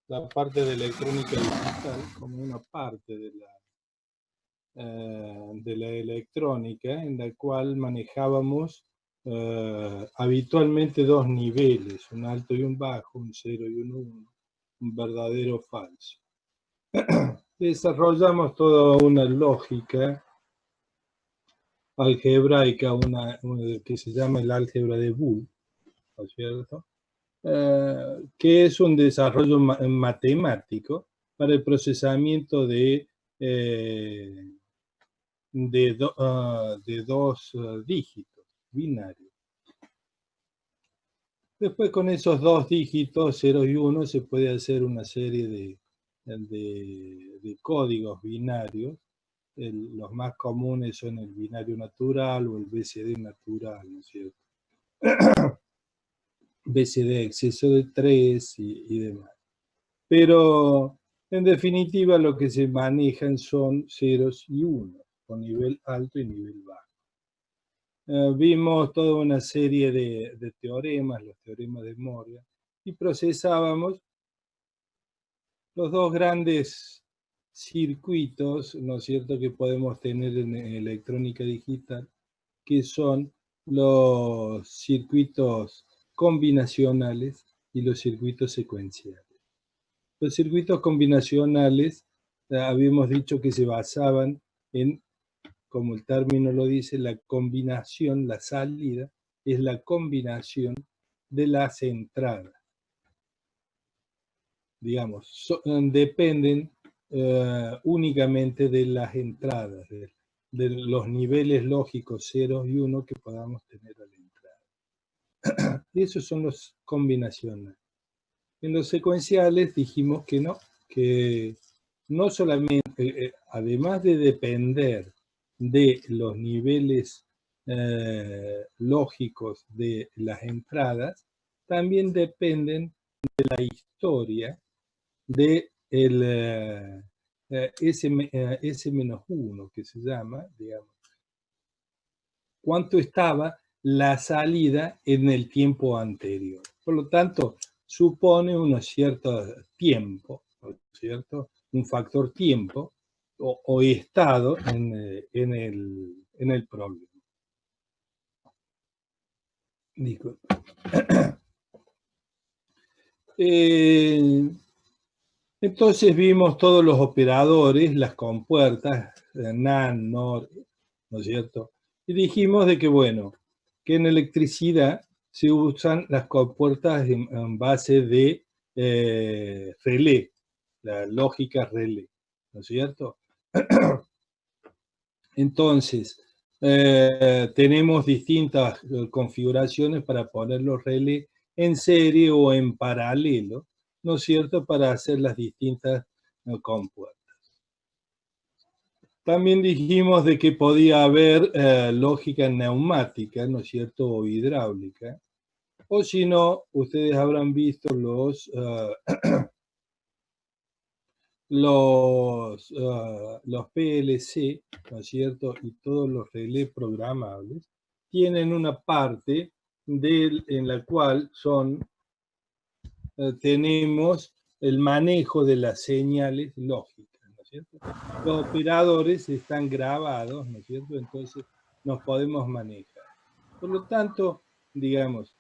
la parte de electrónica digital como una parte de la electrónica en la cual manejábamos habitualmente dos niveles, un alto y un bajo, un 0 y un 1, un verdadero o falso. Desarrollamos toda una lógica algebraica, una que se llama el álgebra de Boole, ¿no es cierto? Que es un desarrollo matemático para el procesamiento de dos dígitos binarios. Después con esos dos dígitos, 0 y 1, se puede hacer una serie de códigos binarios. Los más comunes son el binario natural o el BCD natural, ¿no es cierto? BCD exceso de 3 y demás. Pero en definitiva lo que se manejan son ceros y unos, con nivel alto y nivel bajo. Vimos toda una serie de teoremas, los teoremas de Morgan, y procesábamos los dos grandes circuitos, ¿no es cierto?, que podemos tener en electrónica digital, que son los circuitos combinacionales y los circuitos secuenciales. Los circuitos combinacionales, habíamos dicho que se basaban en, como el término lo dice, la combinación, la salida, es la combinación de las entradas. Digamos, dependen únicamente de las entradas, de los niveles lógicos 0 y 1 que podamos tener a la entrada. Esos son los combinacionales. En los secuenciales dijimos que no solamente, además de depender de los niveles lógicos de las entradas, también dependen de la historia de S-1, que se llama, digamos, cuánto estaba la salida en el tiempo anterior. Por lo tanto, supone un cierto tiempo, ¿no es cierto? Un factor tiempo o estado en el problema. Disculpe. Entonces vimos todos los operadores, las compuertas, NAND, NOR, ¿no es cierto? Y dijimos de que, bueno, que en electricidad se usan las compuertas en base de relé, la lógica relé, ¿no es cierto? Entonces, tenemos distintas configuraciones para poner los relés en serie o en paralelo, ¿no es cierto?, para hacer las distintas compuertas. También dijimos de que podía haber lógica neumática, ¿no es cierto?, o hidráulica. O si no, ustedes habrán visto los PLC, ¿no es cierto?, y todos los relés programables, tienen una parte en la cual tenemos el manejo de las señales lógicas, ¿no es cierto? Los operadores están grabados, ¿no es cierto?, entonces nos podemos manejar. Por lo tanto, digamos,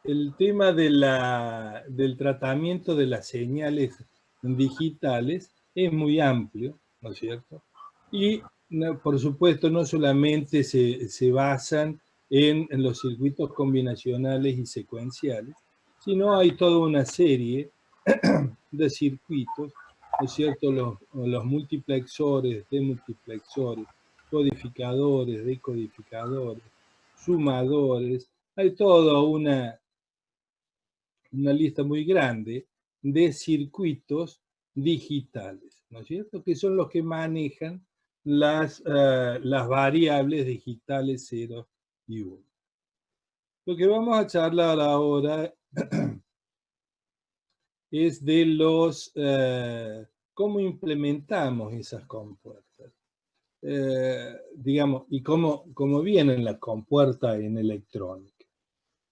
el tema del tratamiento de las señales digitales es muy amplio, ¿no es cierto? Y, por supuesto, no solamente se basan en los circuitos combinacionales y secuenciales, sino hay toda una serie de circuitos, ¿no es cierto? Los multiplexores, demultiplexores, codificadores, decodificadores, sumadores, hay toda una lista muy grande de circuitos digitales, ¿no es cierto?, que son los que manejan las variables digitales 0 y 1. Lo que vamos a charlar ahora es de cómo implementamos esas compuertas, digamos, y cómo vienen las compuertas en electrónica.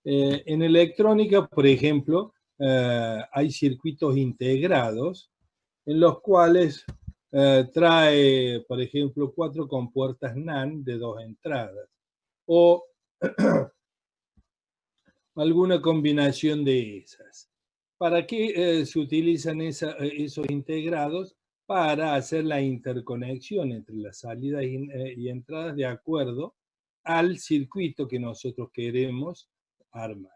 En electrónica, por ejemplo, hay circuitos integrados en los cuales trae, por ejemplo, 4 compuertas NAND de 2 entradas o alguna combinación de esas. ¿Para qué se utilizan esos integrados? Para hacer la interconexión entre las salidas y entradas de acuerdo al circuito que nosotros queremos armar.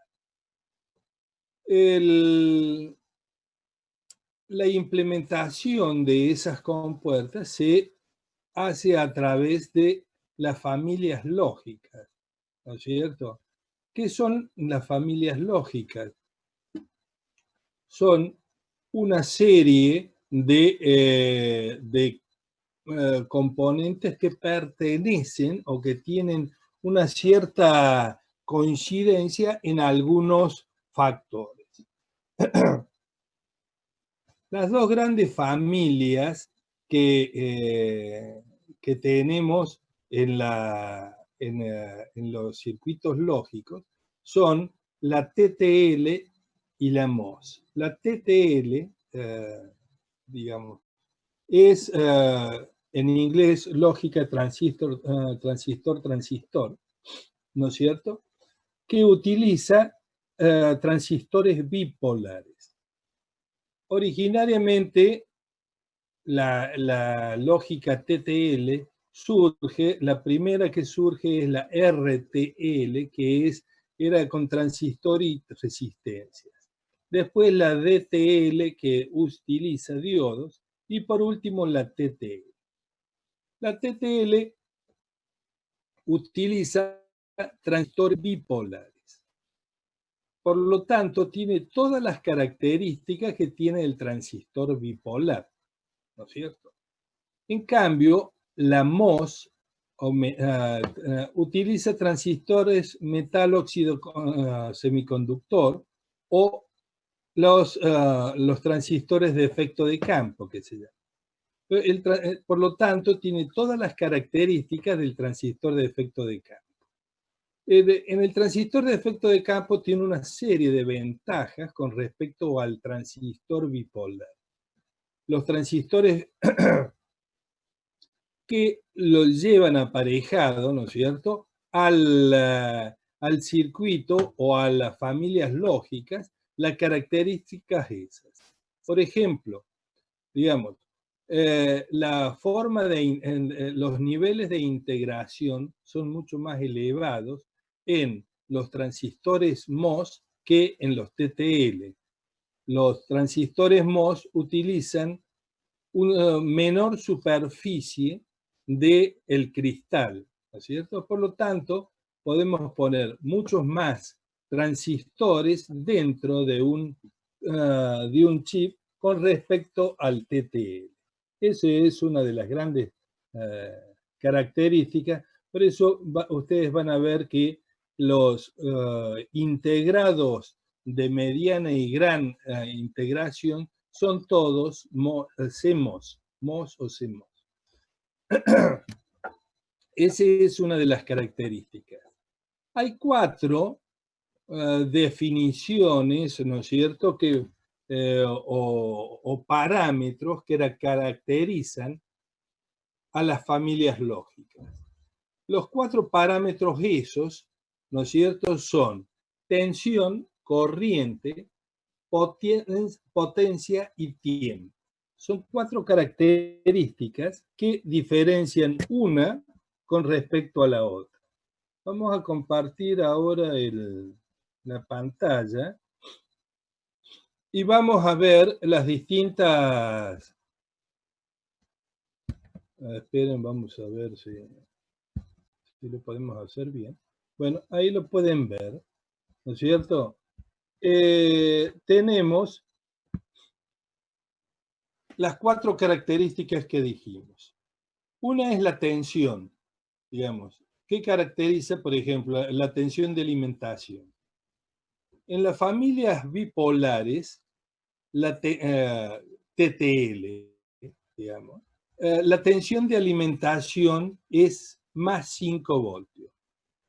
La implementación de esas compuertas se hace a través de las familias lógicas, ¿no es cierto? ¿Qué son las familias lógicas? Son una serie de componentes que pertenecen o que tienen una cierta coincidencia en algunos factores. Las dos grandes familias que tenemos en los circuitos lógicos son la TTL y la MOS. La TTL, digamos, es en inglés lógica transistor-transistor, ¿no es cierto? Que utiliza transistores bipolares. Originariamente, la lógica TTL surge, la primera que surge es la RTL, que era con transistor y resistencias. Después la DTL, que utiliza diodos. Y por último la TTL. La TTL utiliza transistores bipolares. Por lo tanto, tiene todas las características que tiene el transistor bipolar, ¿no es cierto? En cambio, la MOS utiliza transistores metal óxido semiconductor o los transistores de efecto de campo, que se llama. Por lo tanto, tiene todas las características del transistor de efecto de campo. En el transistor de efecto de campo tiene una serie de ventajas con respecto al transistor bipolar. Los transistores que lo llevan aparejado, ¿no es cierto?, al circuito o a las familias lógicas, las características esas. Por ejemplo, digamos, la forma los niveles de integración son mucho más elevados en los transistores MOS que en los TTL. Los transistores MOS utilizan una menor superficie del cristal, ¿no es cierto? Por lo tanto, podemos poner muchos más transistores dentro de un chip con respecto al TTL. Esa es una de las grandes características. Por eso ustedes van a ver que los integrados de mediana y gran integración son todos CMOS, MOS o CMOS. Esa es una de las características. Hay 4 definiciones, ¿no es cierto?, o parámetros que caracterizan a las familias lógicas. Los 4 parámetros esos, ¿no es cierto?, son tensión, corriente, potencia y tiempo. Son 4 características que diferencian una con respecto a la otra. Vamos a compartir ahora la pantalla y vamos a ver las distintas... esperen, vamos a ver si lo podemos hacer bien. Bueno, ahí lo pueden ver, ¿no es cierto? Tenemos las 4 características que dijimos. Una es la tensión, digamos. ¿Qué caracteriza, por ejemplo, la tensión de alimentación? En las familias bipolares, la TTL, digamos, la tensión de alimentación es más 5 voltios.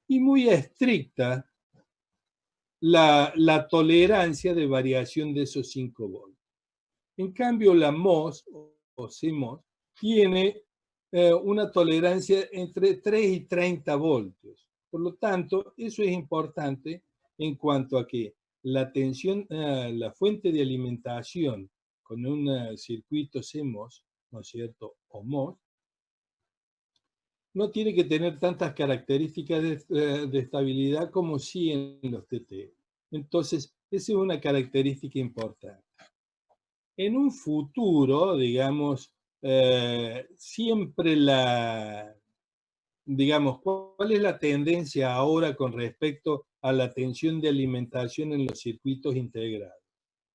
Y muy estricta la tolerancia de variación de esos 5 voltios. En cambio, la MOS o CMOS tiene una tolerancia entre 3 y 30 voltios. Por lo tanto, eso es importante en cuanto a que la tensión, la fuente de alimentación con un circuito CMOS, ¿no es cierto?, o MOS, no tiene que tener tantas características de estabilidad como sí en los TT. Entonces, esa es una característica importante. En un futuro, digamos, siempre digamos, ¿cuál es la tendencia ahora con respecto a la tensión de alimentación en los circuitos integrados?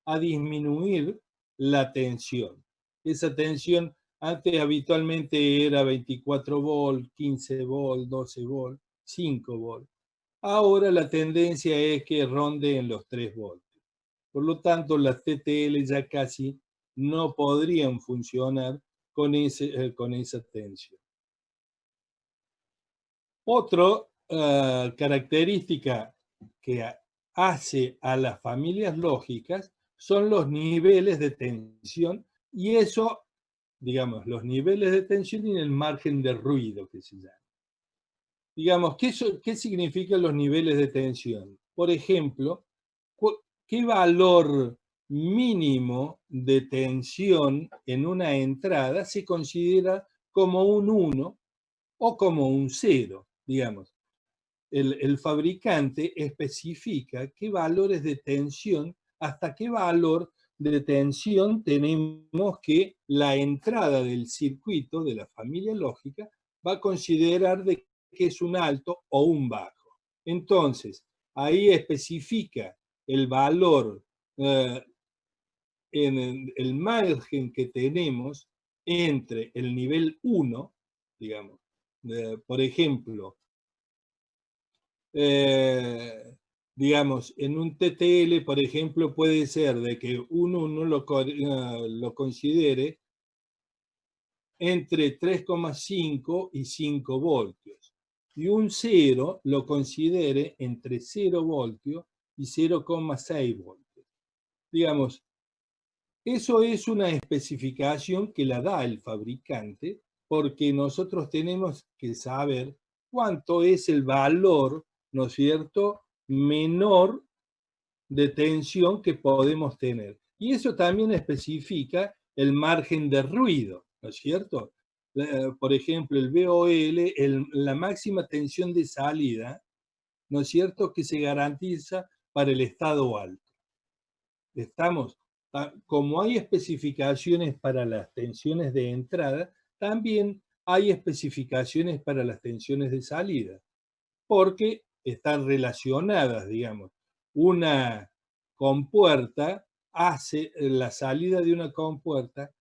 A disminuir la tensión. Esa tensión antes habitualmente era 24 volt, 15 volt, 12 volt, 5 volt. Ahora la tendencia es que ronde en los 3 voltios. Por lo tanto, las TTL ya casi no podrían funcionar con esa tensión. Otra característica que hace a las familias lógicas son los niveles de tensión y eso, digamos, los niveles de tensión y el margen de ruido que se llama. Digamos, ¿qué significan los niveles de tensión? Por ejemplo, ¿qué valor mínimo de tensión en una entrada se considera como un 1 o como un 0? Digamos, el fabricante especifica qué valores de tensión, hasta qué valor de tensión tenemos que la entrada del circuito de la familia lógica va a considerar de que es un alto o un bajo. Entonces, ahí especifica el valor en el margen que tenemos entre el nivel 1, digamos, por ejemplo, digamos, en un TTL, por ejemplo, puede ser de que uno lo considere entre 3,5 y 5 voltios y un 0 lo considere entre 0 voltios y 0,6 voltios. Digamos, eso es una especificación que la da el fabricante porque nosotros tenemos que saber cuánto es el valor, ¿no es cierto?, menor de tensión que podemos tener. Y eso también especifica el margen de ruido, ¿no es cierto? Por ejemplo, el VOL, la máxima tensión de salida, ¿no es cierto?, que se garantiza para el estado alto. Estamos, como hay especificaciones para las tensiones de entrada, también hay especificaciones para las tensiones de salida, porque están relacionadas, digamos. Una compuerta hace, la salida de una compuerta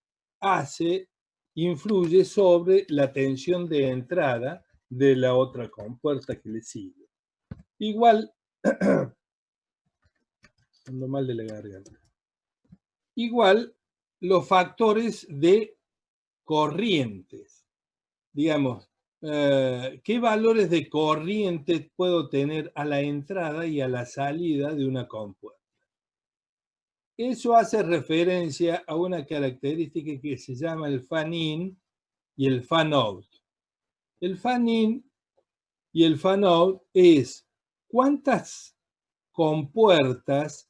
influye sobre la tensión de entrada de la otra compuerta que le sigue. Igual, ando mal de la garganta. Igual, los factores de corrientes. Digamos, ¿qué valores de corriente puedo tener a la entrada y a la salida de una compuerta? Eso hace referencia a una característica que se llama el fan-in y el fan-out. El fan-in y el fan-out es cuántas compuertas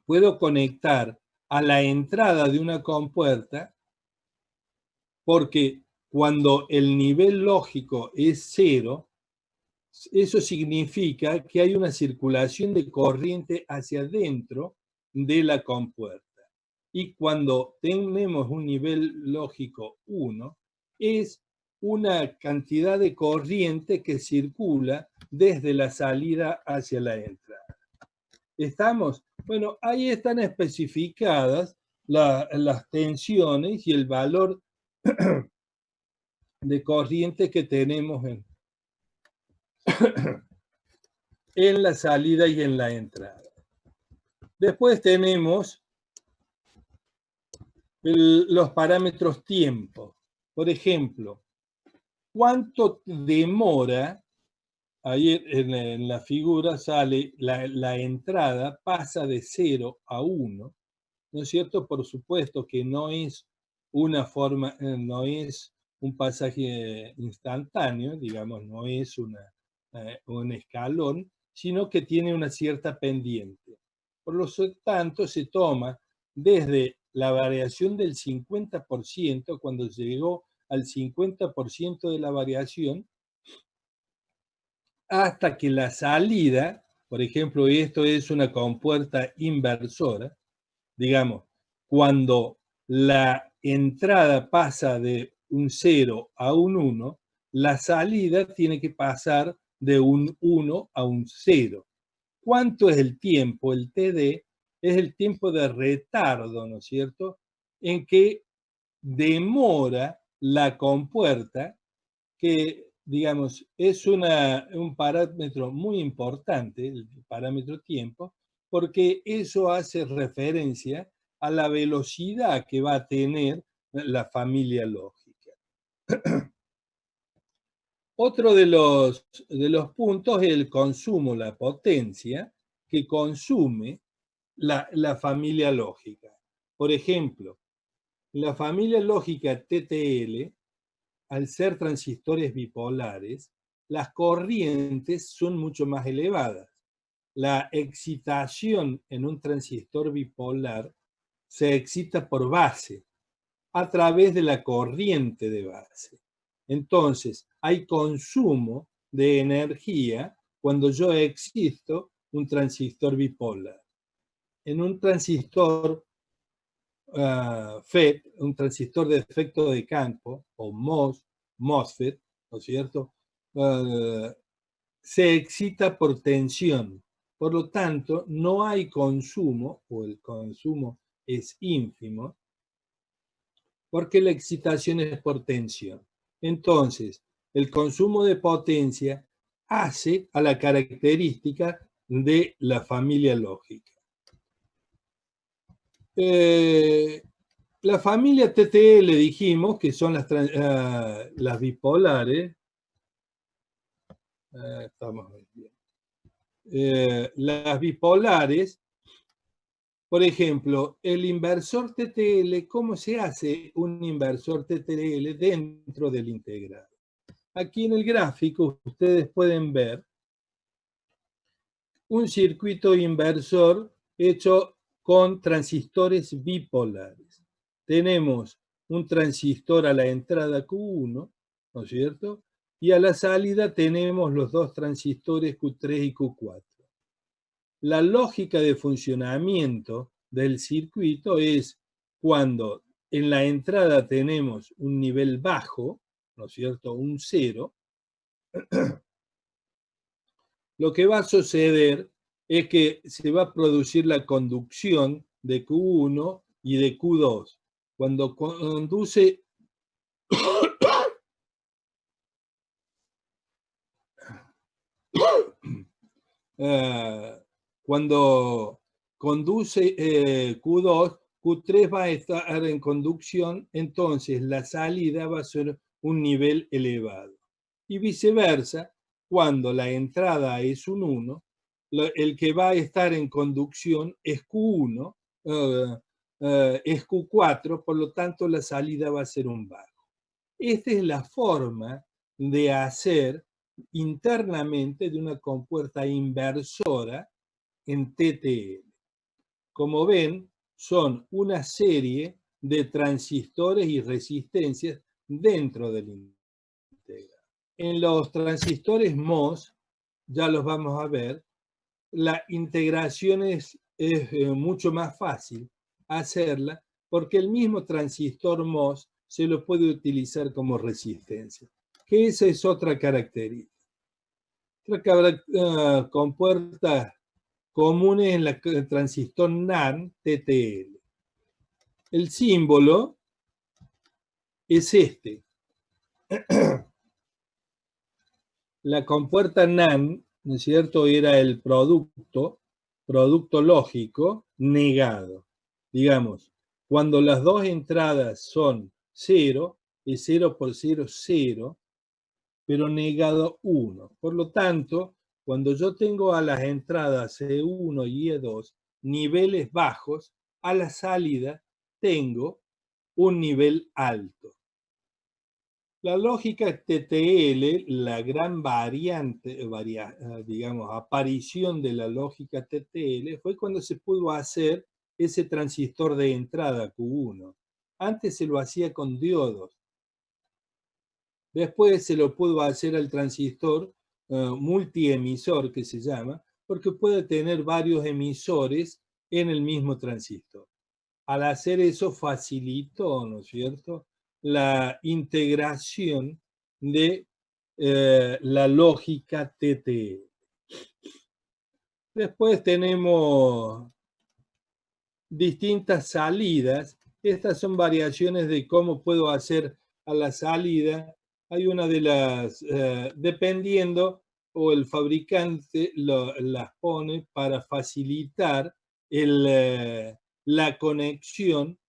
puedo conectar a la entrada de una compuerta, porque cuando el nivel lógico es 0, eso significa que hay una circulación de corriente hacia adentro de la compuerta. Y cuando tenemos un nivel lógico 1, es una cantidad de corriente que circula desde la salida hacia la entrada. ¿Estamos? Bueno, ahí están especificadas las tensiones y el valor de corriente que tenemos en la salida y en la entrada. Después tenemos los parámetros tiempo. Por ejemplo, ¿cuánto demora ahí en la figura sale la entrada pasa de 0 a 1, ¿no es cierto? Por supuesto que no es una forma, no es un pasaje instantáneo, digamos, no es un escalón, sino que tiene una cierta pendiente. Por lo tanto, se toma desde la variación del 50%, cuando llegó al 50% de la variación, hasta que la salida, por ejemplo, esto es una compuerta inversora, digamos, cuando la entrada pasa de un 0 a un 1, la salida tiene que pasar de un 1 a un 0. ¿Cuánto es el tiempo? El TD es el tiempo de retardo, ¿no es cierto?, en que demora la compuerta, que, digamos, es un parámetro muy importante, el parámetro tiempo, porque eso hace referencia a la velocidad que va a tener la familia lógica. Otro de los puntos es el consumo, la potencia que consume la familia lógica. Por ejemplo, la familia lógica TTL, al ser transistores bipolares, las corrientes son mucho más elevadas. La excitación en un transistor bipolar se excita por base, a través de la corriente de base. Entonces, hay consumo de energía cuando yo excito un transistor bipolar. En un transistor FET, un transistor de efecto de campo, o MOSFET, ¿no es cierto?, se excita por tensión. Por lo tanto, no hay consumo, o el consumo es ínfimo, porque la excitación es por tensión. Entonces, el consumo de potencia hace a la característica de la familia lógica. La familia TTL dijimos que son las bipolares. Estamos bien. Las bipolares, por ejemplo, el inversor TTL, ¿cómo se hace un inversor TTL dentro del integrado? Aquí en el gráfico ustedes pueden ver un circuito inversor hecho con transistores bipolares. Tenemos un transistor a la entrada Q1, ¿no es cierto?, y a la salida tenemos los dos transistores Q3 y Q4. La lógica de funcionamiento del circuito es cuando en la entrada tenemos un nivel bajo, ¿no es cierto?, un 0, lo que va a suceder es que se va a producir la conducción de Q1 y de Q2. Cuando conduce cuando conduce Q2, Q3 va a estar en conducción, entonces la salida va a ser un nivel elevado. Y viceversa, cuando la entrada es un 1, el que va a estar en conducción es Q1, es Q4, por lo tanto la salida va a ser un bajo. Esta es la forma de hacer internamente de una compuerta inversora en TTL. Como ven, son una serie de transistores y resistencias dentro del integrado. En los transistores MOS, ya los vamos a ver, la integración es mucho más fácil hacerla porque el mismo transistor MOS se lo puede utilizar como resistencia, que esa es otra característica. Otra compuerta común es el transistor NAND TTL. El símbolo es este. La compuerta NAND, ¿no es cierto?, era el producto lógico negado. Digamos, cuando las dos entradas son 0, es 0 por 0, 0, pero negado 1. Por lo tanto, cuando yo tengo a las entradas E1 y E2 niveles bajos, a la salida tengo un nivel alto. La lógica TTL, la gran variante, digamos, aparición de la lógica TTL fue cuando se pudo hacer ese transistor de entrada Q1. Antes se lo hacía con diodos. Después se lo pudo hacer al transistor multiemisor, que se llama, porque puede tener varios emisores en el mismo transistor. Al hacer eso facilitó, ¿no es cierto?, la integración de la lógica TTL. Después tenemos distintas salidas. Estas son variaciones de cómo puedo hacer a la salida. Hay una de las, dependiendo, o el fabricante las pone para facilitar la conexión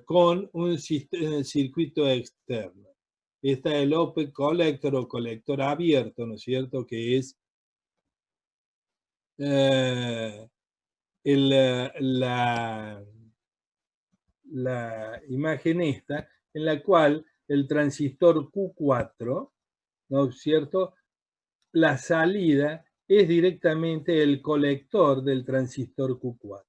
con un circuito externo. Está el Open Collector o colector abierto, ¿no es cierto?, que es la imagen esta, en la cual el transistor Q4, ¿no es cierto?, la salida es directamente el colector del transistor Q4.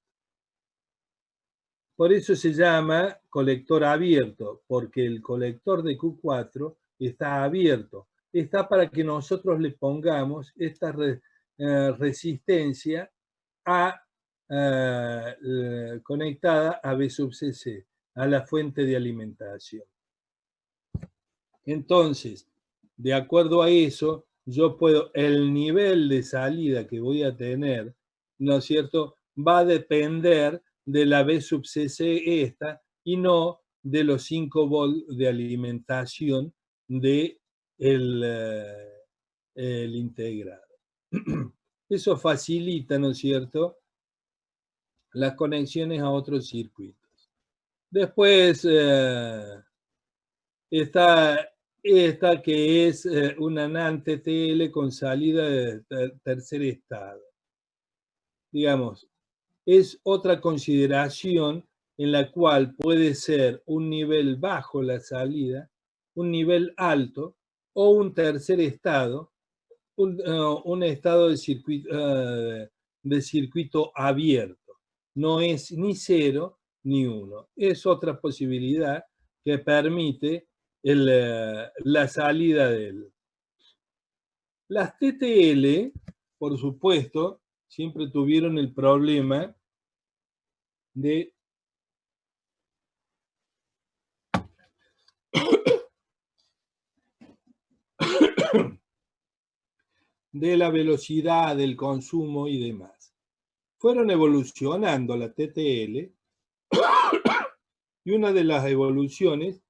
Por eso se llama colector abierto, porque el colector de Q4 está abierto. Está para que nosotros le pongamos esta resistencia conectada a B sub CC, a la fuente de alimentación. Entonces, de acuerdo a eso, yo puedo, el nivel de salida que voy a tener, ¿no es cierto?, va a depender de la B sub CC esta y no de los 5 volts de alimentación de el integrado. Eso facilita, ¿no es cierto?, las conexiones a otros circuitos. Después está esta que es una NAND TTL con salida de tercer estado. Digamos, es otra consideración en la cual puede ser un nivel bajo la salida, un nivel alto o un tercer estado, un estado de circuito abierto. No es ni 0 ni 1. Es otra posibilidad que permite la salida de él. Las TTL, por supuesto, siempre tuvieron el problema de la velocidad del consumo y demás. Fueron evolucionando la TTL y una de las evoluciones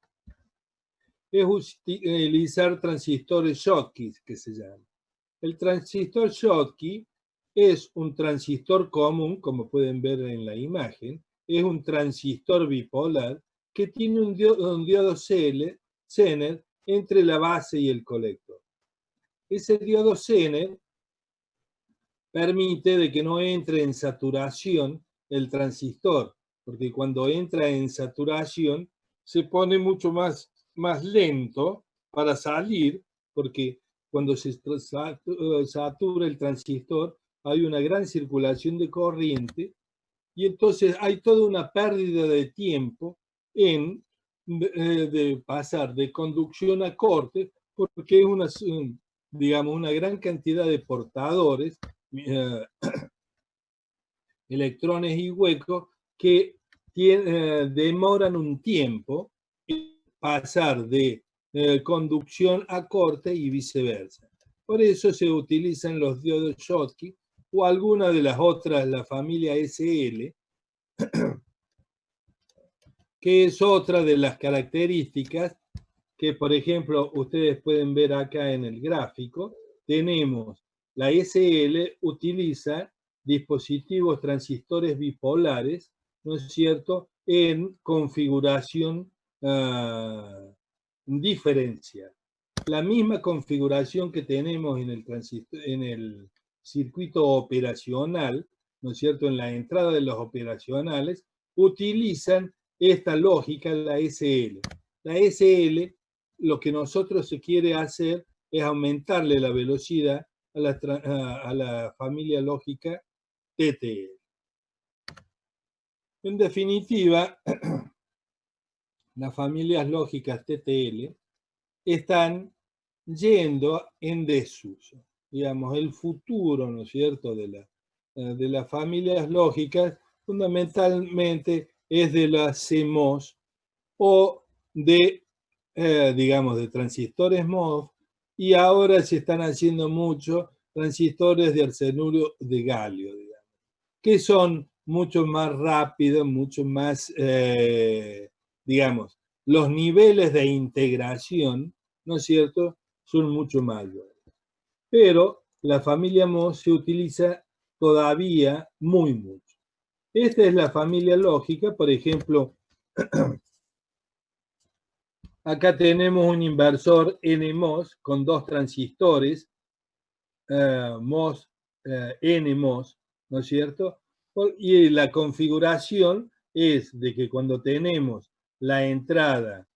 es utilizar transistores Schottky, que se llama. El transistor Schottky es un transistor común, como pueden ver en la imagen, es un transistor bipolar que tiene un diodo Zener entre la base y el colector. Ese diodo Zener permite de que no entre en saturación el transistor, porque cuando entra en saturación se pone mucho más lento para salir, porque cuando se satura el transistor hay una gran circulación de corriente y entonces hay toda una pérdida de tiempo de pasar de conducción a corte, porque es digamos, una gran cantidad de portadores, electrones y huecos que demoran un tiempo en pasar de conducción a corte y viceversa. Por eso se utilizan los diodos Schottky o alguna de las otras, la familia SL, que es otra de las características que, por ejemplo, ustedes pueden ver acá en el gráfico. Tenemos la SL utiliza dispositivos transistores bipolares, ¿no es cierto?, en configuración diferencial. la misma configuración que tenemos en el circuito operacional, ¿no es cierto?, en la entrada de los operacionales, utilizan esta lógica, la SL. La SL, lo que nosotros se quiere hacer es aumentarle la velocidad a la familia lógica TTL. En definitiva, las familias lógicas TTL están yendo en desuso. Digamos, el futuro, ¿no es cierto?, de las familias lógicas fundamentalmente es de las CMOS o de, digamos, de transistores MOS, y ahora se están haciendo mucho transistores de arsenuro de galio, digamos, que son mucho más rápidos, mucho más, digamos, los niveles de integración, ¿no es cierto?, son mucho mayores. Pero la familia MOS se utiliza todavía muy mucho. Esta es la familia lógica, por ejemplo, acá tenemos un inversor NMOS con dos transistores, MOS, NMOS, ¿no es cierto? Y la configuración es de que cuando tenemos la entrada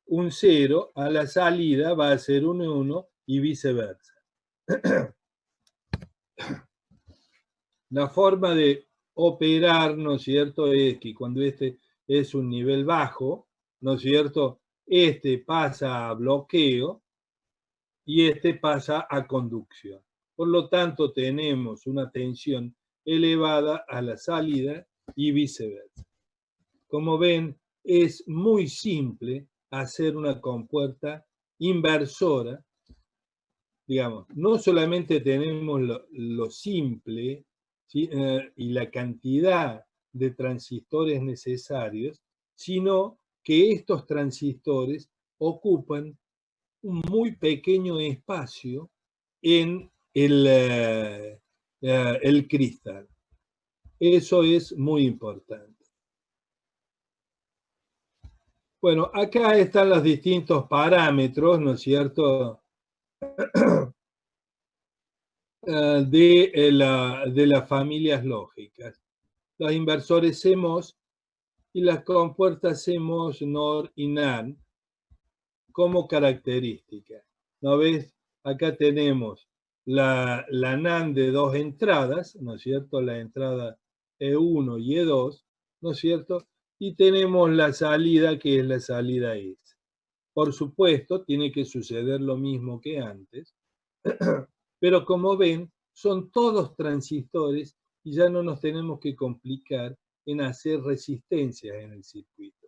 un 0, a la salida va a ser un 1 y viceversa. La forma de operar, ¿no es cierto?, es que cuando este es un nivel bajo, ¿no es cierto?, este pasa a bloqueo y este pasa a conducción. Por lo tanto, tenemos una tensión elevada a la salida y viceversa. Como ven, es muy simple hacer una compuerta inversora. Digamos, no solamente tenemos lo simple, ¿sí?, y la cantidad de transistores necesarios, sino que estos transistores ocupan un muy pequeño espacio en el cristal. Eso es muy importante. Bueno, acá están los distintos parámetros, ¿no es cierto?, de las familias lógicas. Los inversores CMOS y las compuertas CMOS, NOR y NAND como características. ¿No ves? Acá tenemos la NAND de dos entradas, ¿no es cierto?, la entrada E1 y E2, ¿no es cierto?, y tenemos la salida, que es la salida S. Por supuesto, tiene que suceder lo mismo que antes, pero como ven, son todos transistores y ya no nos tenemos que complicar en hacer resistencias en el circuito.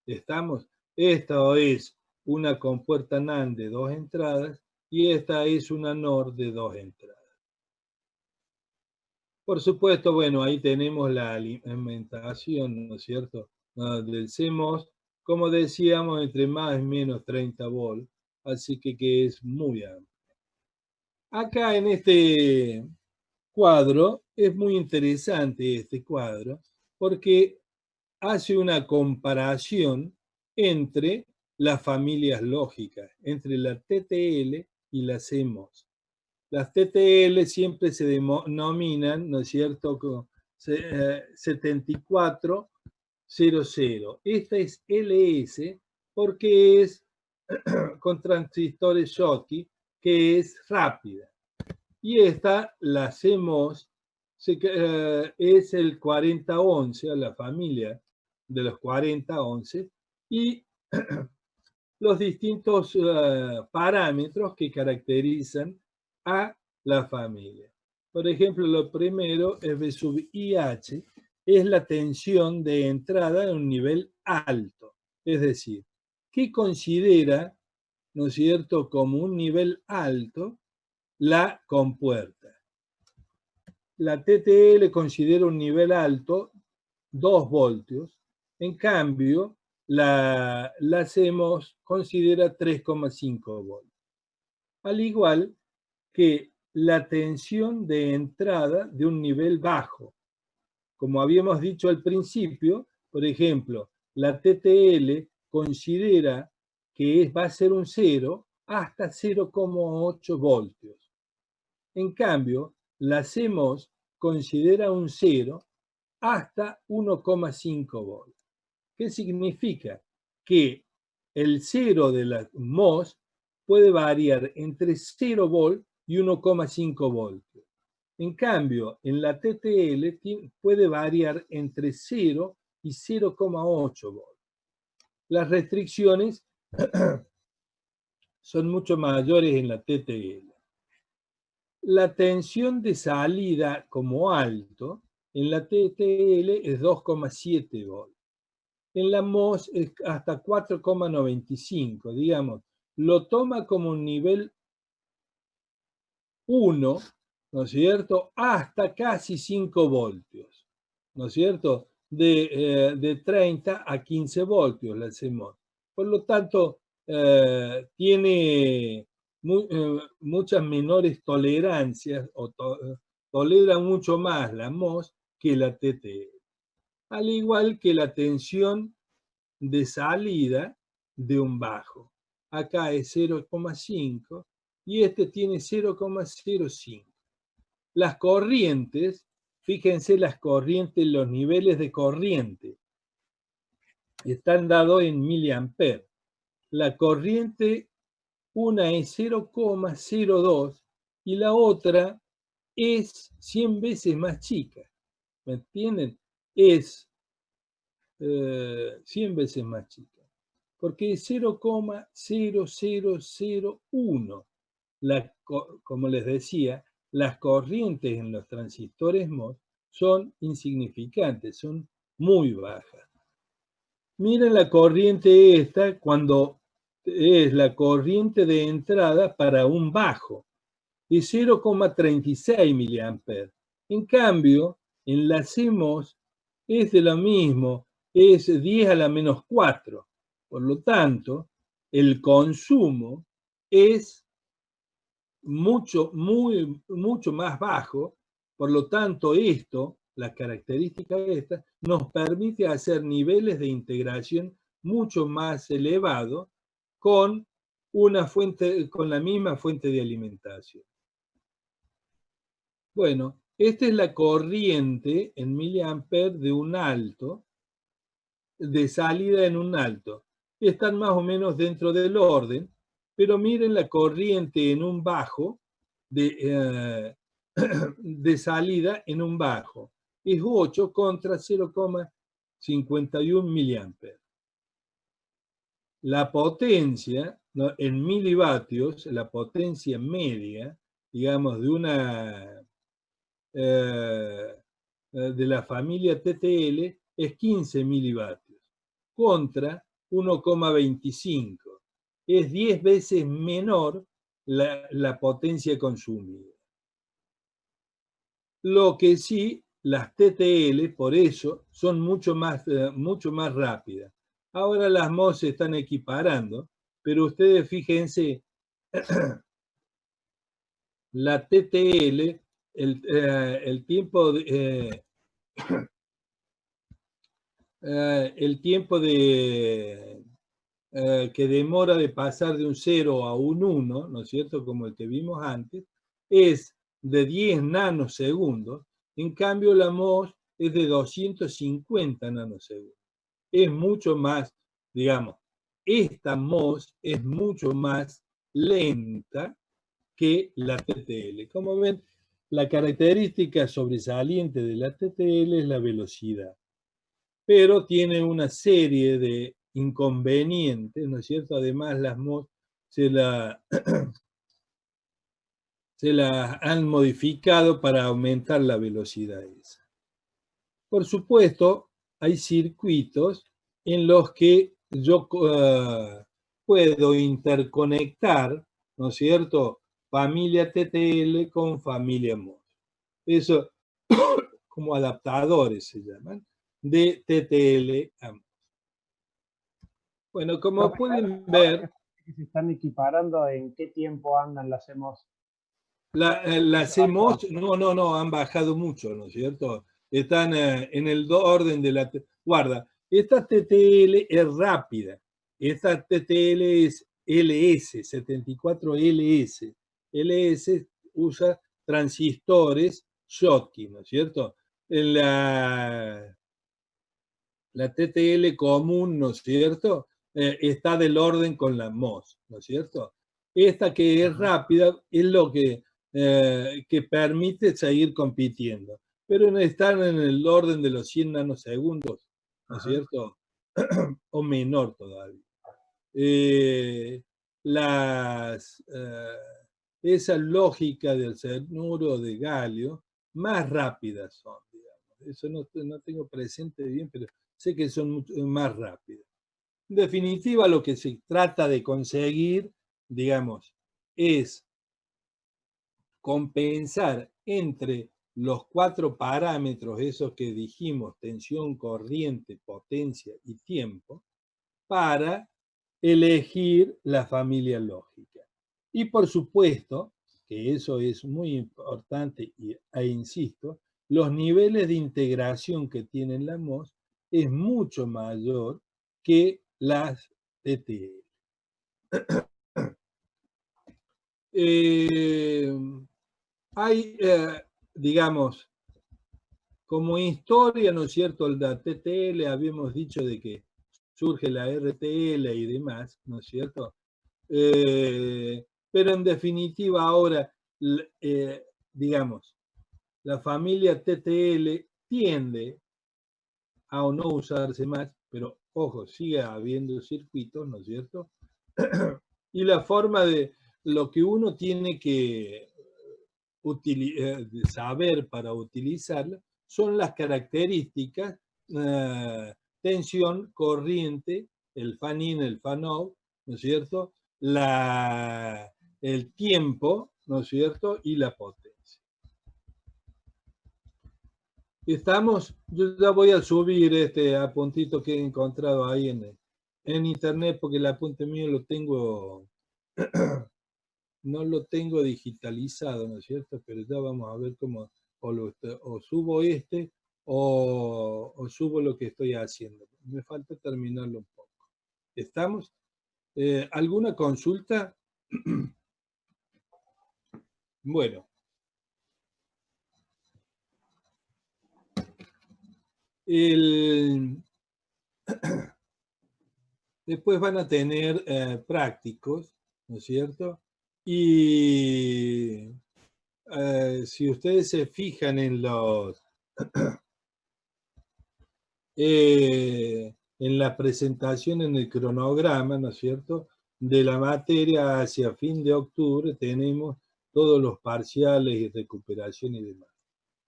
¿Estamos? Esta es una compuerta NAND de dos entradas y esta es una NOR de dos entradas. Por supuesto, bueno, ahí tenemos la alimentación, ¿no es cierto?, del CMOS, como decíamos, entre más y menos 30 volts, así que es muy amplio. Acá en este cuadro, es muy interesante este cuadro, porque hace una comparación entre las familias lógicas, entre la TTL y la CMOS. Las TTL siempre se denominan, ¿no es cierto?, como 7400. Esta es LS porque es con transistores Schottky, que es rápida. Y esta, la CMOS, es el 4011, la familia de los 4011, y los distintos parámetros que caracterizan a la familia. Por ejemplo, lo primero es V sub IH, es la tensión de entrada en un nivel alto. Es decir, ¿qué considera, ¿no es cierto?, como un nivel alto la compuerta? La TTL considera un nivel alto 2 voltios, en cambio la CMOS considera 3,5 voltios. Al igual que la tensión de entrada de un nivel bajo. Como habíamos dicho al principio, por ejemplo, la TTL considera que va a ser un 0 hasta 0,8 voltios. En cambio, la CMOS considera un 0 hasta 1,5 voltios. ¿Qué significa? Que el 0 de la MOS puede variar entre 0 volt y 1,5 voltios. En cambio, en la TTL puede variar entre 0 y 0,8 voltios. Las restricciones son mucho mayores en la TTL. La tensión de salida como alto en la TTL es 2,7 voltios. En la MOS es hasta 4,95, digamos. Lo toma como un nivel 1, ¿no es cierto?, hasta casi 5 voltios, ¿no es cierto?, de 30 a 15 voltios la CMOS. Por lo tanto, tiene muchas menores tolerancias, o tolera mucho más la MOS que la TTL. Al igual que la tensión de salida de un bajo. Acá es 0,5 y este tiene 0,05. Las corrientes, fíjense las corrientes, los niveles de corriente están dados en miliamperes. La corriente, una es 0,02 y la otra es 100 veces más chica. ¿Me entienden? Es 100 veces más chica. Porque es 0,0001. Como les decía, las corrientes en los transistores MOS son insignificantes, son muy bajas. Miren la corriente esta cuando es la corriente de entrada para un bajo, es 0,36 miliamperes. En cambio, en la CMOS es de lo mismo, es 10 a la menos 4. Por lo tanto, el consumo es mucho más bajo. Por lo tanto, la característica esta, nos permite hacer niveles de integración mucho más elevados con la misma fuente de alimentación. Bueno, esta es la corriente en miliamperes de un alto, de salida en un alto. Están más o menos dentro del orden, pero miren la corriente en un bajo, de salida en un bajo. Es 8 contra 0,51 miliamperes. La potencia, ¿no?, en milivatios, la potencia media, digamos, de la familia TTL es 15 milivatios contra 1,25. Es 10 veces menor la potencia consumida. Lo que sí, las TTL, por eso, son mucho más rápidas. Ahora las MOS se están equiparando, pero ustedes fíjense, la TTL, el tiempo que demora de pasar de un 0 a un 1, ¿no es cierto?, como el que vimos antes, es de 10 nanosegundos. En cambio, la MOS es de 250 nanosegundos. Es mucho más, digamos, esta MOS es mucho más lenta que la TTL. Como ven, la característica sobresaliente de la TTL es la velocidad, pero tiene una serie de inconvenientes, ¿no es cierto? Además, las MOS se la han modificado para aumentar la velocidad esa. Por supuesto, hay circuitos en los que yo puedo interconectar, ¿no es cierto?, familia TTL con familia MOS. Eso como adaptadores se llaman, de TTL a MOS. Bueno, como pueden ver, que se están equiparando, ¿en qué tiempo andan las CMOS? Las CMOS no, han bajado mucho, ¿no es cierto? Están en el orden de la... Guarda, esta TTL es rápida, esta TTL es LS, 74LS. LS usa transistores Schottky, ¿no es cierto? En la TTL común, ¿no es cierto? Está del orden con la MOS, ¿no es cierto? Esta que es rápida es lo que permite seguir compitiendo, pero están en el orden de los 100 nanosegundos, ¿no es cierto? O menor todavía. Esa lógica del cianuro de galio más rápidas son, digamos. Eso no tengo presente bien, pero sé que son mucho más rápidas. En definitiva, lo que se trata de conseguir, digamos, es compensar entre los 4 parámetros, esos que dijimos, tensión, corriente, potencia y tiempo, para elegir la familia lógica. Y por supuesto, que eso es muy importante e insisto, los niveles de integración que tienen la MOS es mucho mayor que las TTL. Hay, digamos, como historia, ¿no es cierto?, la TTL, habíamos dicho de que surge la RTL y demás, ¿no es cierto? Pero en definitiva ahora, digamos, la familia TTL tiende a no usarse más, pero ojo, sigue habiendo circuitos, ¿no es cierto? Y la forma de lo que uno tiene que saber para utilizarla son las características, tensión, corriente, el fan-in, el fan-out, ¿no es cierto? El tiempo, ¿no es cierto? Y la potencia. Yo ya voy a subir este apuntito que he encontrado ahí en internet, porque el apunte mío lo tengo, no lo tengo digitalizado, ¿no es cierto? Pero ya vamos a ver cómo, o subo o subo lo que estoy haciendo. Me falta terminarlo un poco. ¿Estamos? ¿Alguna consulta? Bueno. Después van a tener prácticos, ¿no es cierto? Y si ustedes se fijan en en la presentación, en el cronograma, ¿no es cierto?, de la materia hacia fin de octubre tenemos todos los parciales y recuperación y demás,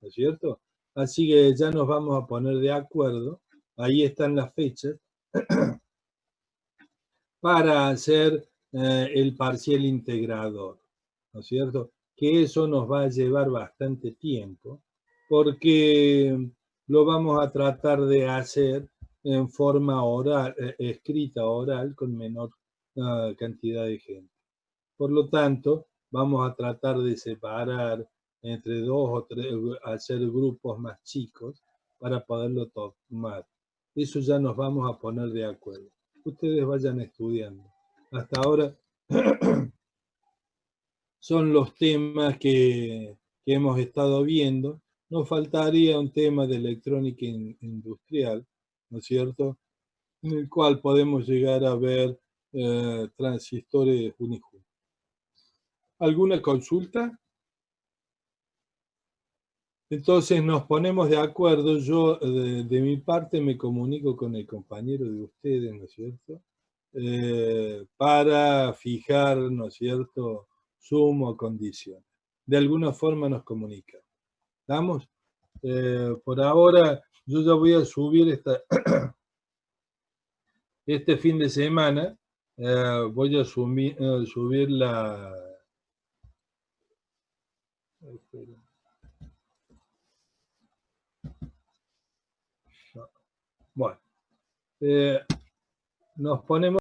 ¿no es cierto? Así que ya nos vamos a poner de acuerdo, ahí están las fechas, para hacer el parcial integrador, ¿no es cierto? Que eso nos va a llevar bastante tiempo, porque lo vamos a tratar de hacer en forma oral, escrita oral, con menor cantidad de gente. Por lo tanto, vamos a tratar de separar entre 2 o 3, hacer grupos más chicos para poderlo tomar. Eso ya nos vamos a poner de acuerdo. Ustedes vayan estudiando. Hasta ahora son los temas que hemos estado viendo. Nos faltaría un tema de electrónica industrial, ¿no es cierto?, en el cual podemos llegar a ver transistores unijuntos. ¿Alguna consulta? Entonces nos ponemos de acuerdo. Yo de mi parte me comunico con el compañero de ustedes, ¿no es cierto?, para fijar, ¿no es cierto?, sumo condiciones. De alguna forma nos comunicamos. ¿Estamos? Por ahora yo ya voy a subir este fin de semana, voy a subir la... Bueno, nos ponemos